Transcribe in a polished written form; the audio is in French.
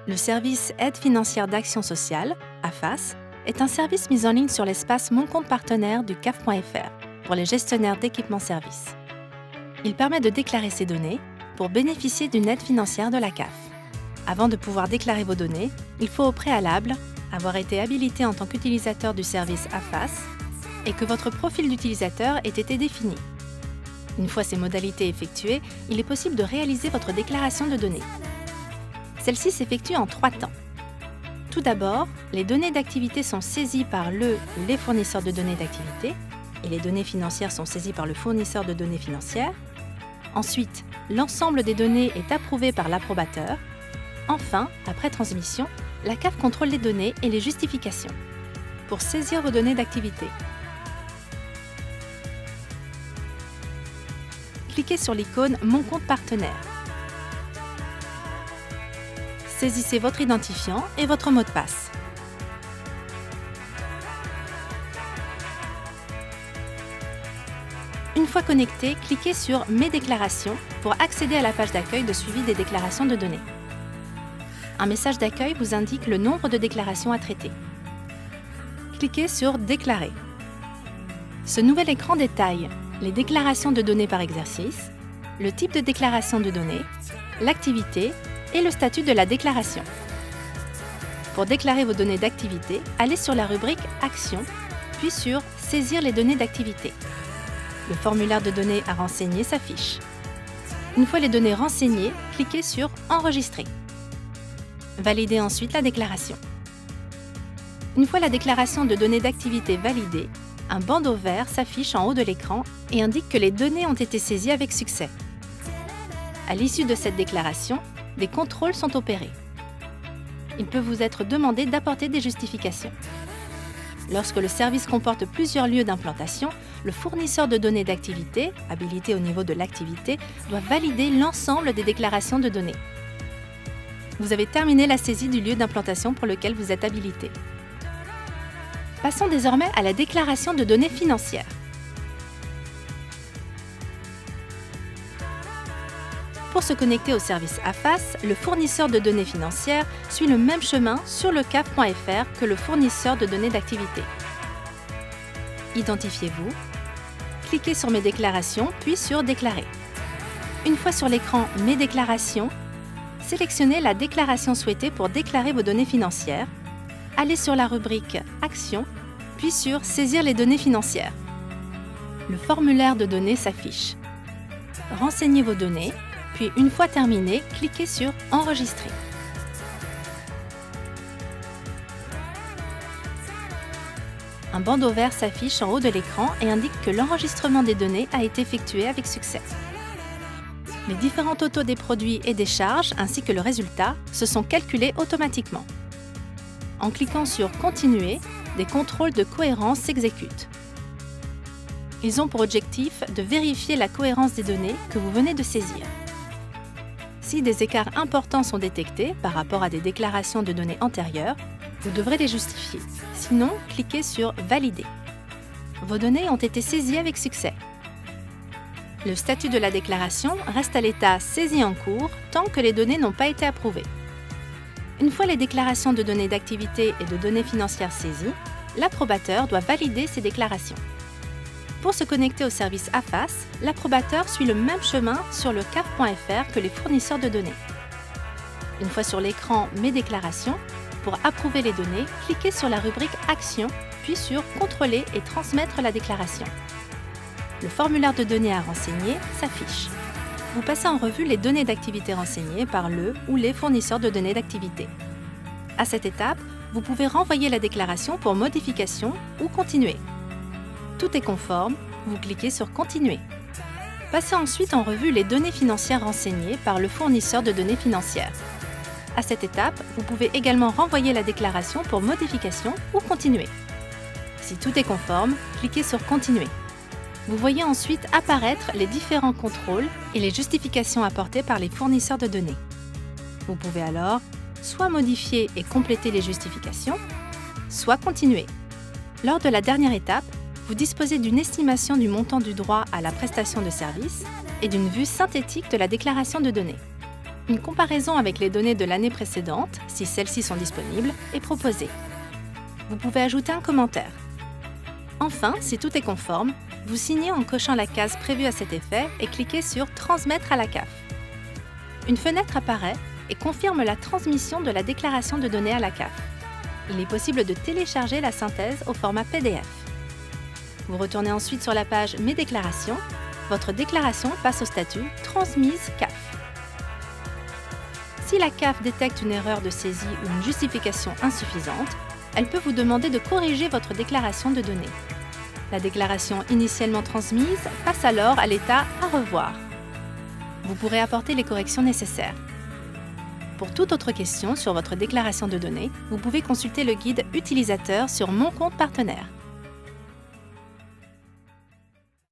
Le service Aide financière d'action sociale, AFAS, est un service mis en ligne sur l'espace Mon compte partenaire du CAF.fr pour les gestionnaires d'équipements-services. Il permet de déclarer ces données pour bénéficier d'une aide financière de la CAF. Avant de pouvoir déclarer vos données, il faut au préalable avoir été habilité en tant qu'utilisateur du service AFAS et que votre profil d'utilisateur ait été défini. Une fois ces modalités effectuées, il est possible de réaliser votre déclaration de données. Celle-ci s'effectue en 3 temps. Tout d'abord, les données d'activité sont saisies par les fournisseurs de données d'activité et les données financières sont saisies par le fournisseur de données financières. Ensuite, l'ensemble des données est approuvé par l'approbateur. Enfin, après transmission, la CAF contrôle les données et les justifications. Pour saisir vos données d'activité, cliquez sur l'icône Mon compte partenaire. Saisissez votre identifiant et votre mot de passe. Une fois connecté, cliquez sur Mes déclarations pour accéder à la page d'accueil de suivi des déclarations de données. Un message d'accueil vous indique le nombre de déclarations à traiter. Cliquez sur Déclarer. Ce nouvel écran détaille les déclarations de données par exercice, le type de déclaration de données, l'activité et le statut de la déclaration. Pour déclarer vos données d'activité, allez sur la rubrique Actions, puis sur Saisir les données d'activité. Le formulaire de données à renseigner s'affiche. Une fois les données renseignées, cliquez sur Enregistrer. Validez ensuite la déclaration. Une fois la déclaration de données d'activité validée, un bandeau vert s'affiche en haut de l'écran et indique que les données ont été saisies avec succès. À l'issue de cette déclaration, des contrôles sont opérés. Il peut vous être demandé d'apporter des justifications. Lorsque le service comporte plusieurs lieux d'implantation, le fournisseur de données d'activité, habilité au niveau de l'activité, doit valider l'ensemble des déclarations de données. Vous avez terminé la saisie du lieu d'implantation pour lequel vous êtes habilité. Passons désormais à la déclaration de données financières. Pour se connecter au service AFAS, le fournisseur de données financières suit le même chemin sur le CAF.fr que le fournisseur de données d'activité. Identifiez-vous, cliquez sur Mes déclarations, puis sur Déclarer. Une fois sur l'écran Mes déclarations, sélectionnez la déclaration souhaitée pour déclarer vos données financières. Allez sur la rubrique Actions, puis sur Saisir les données financières. Le formulaire de données s'affiche. Renseignez vos données, puis une fois terminé, cliquez sur Enregistrer. Un bandeau vert s'affiche en haut de l'écran et indique que l'enregistrement des données a été effectué avec succès. Les différents totaux des produits et des charges, ainsi que le résultat, se sont calculés automatiquement. En cliquant sur Continuer, des contrôles de cohérence s'exécutent. Ils ont pour objectif de vérifier la cohérence des données que vous venez de saisir. Si des écarts importants sont détectés par rapport à des déclarations de données antérieures, vous devrez les justifier. Sinon, cliquez sur Valider. Vos données ont été saisies avec succès. Le statut de la déclaration reste à l'état saisie en cours tant que les données n'ont pas été approuvées. Une fois les déclarations de données d'activité et de données financières saisies, l'approbateur doit valider ces déclarations. Pour se connecter au service AFAS, l'approbateur suit le même chemin sur le CAF.fr que les fournisseurs de données. Une fois sur l'écran Mes déclarations, pour approuver les données, cliquez sur la rubrique Actions, puis sur Contrôler et transmettre la déclaration. Le formulaire de données à renseigner s'affiche. Vous passez en revue les données d'activité renseignées par le ou les fournisseurs de données d'activité. À cette étape, vous pouvez renvoyer la déclaration pour modification ou continuer. Tout est conforme, vous cliquez sur Continuer. Passez ensuite en revue les données financières renseignées par le fournisseur de données financières. À cette étape, vous pouvez également renvoyer la déclaration pour modification ou continuer. Si tout est conforme, cliquez sur Continuer. Vous voyez ensuite apparaître les différents contrôles et les justifications apportées par les fournisseurs de données. Vous pouvez alors soit modifier et compléter les justifications, soit continuer. Lors de la dernière étape, vous disposez d'une estimation du montant du droit à la prestation de service et d'une vue synthétique de la déclaration de données. Une comparaison avec les données de l'année précédente, si celles-ci sont disponibles, est proposée. Vous pouvez ajouter un commentaire. Enfin, si tout est conforme, vous signez en cochant la case prévue à cet effet et cliquez sur « Transmettre à la CAF ». Une fenêtre apparaît et confirme la transmission de la déclaration de données à la CAF. Il est possible de télécharger la synthèse au format PDF. Vous retournez ensuite sur la page « Mes déclarations ». Votre déclaration passe au statut « Transmise CAF ». Si la CAF détecte une erreur de saisie ou une justification insuffisante, elle peut vous demander de corriger votre déclaration de données. La déclaration initialement transmise passe alors à l'état « À revoir ». Vous pourrez apporter les corrections nécessaires. Pour toute autre question sur votre déclaration de données, vous pouvez consulter le guide utilisateur sur Mon compte partenaire.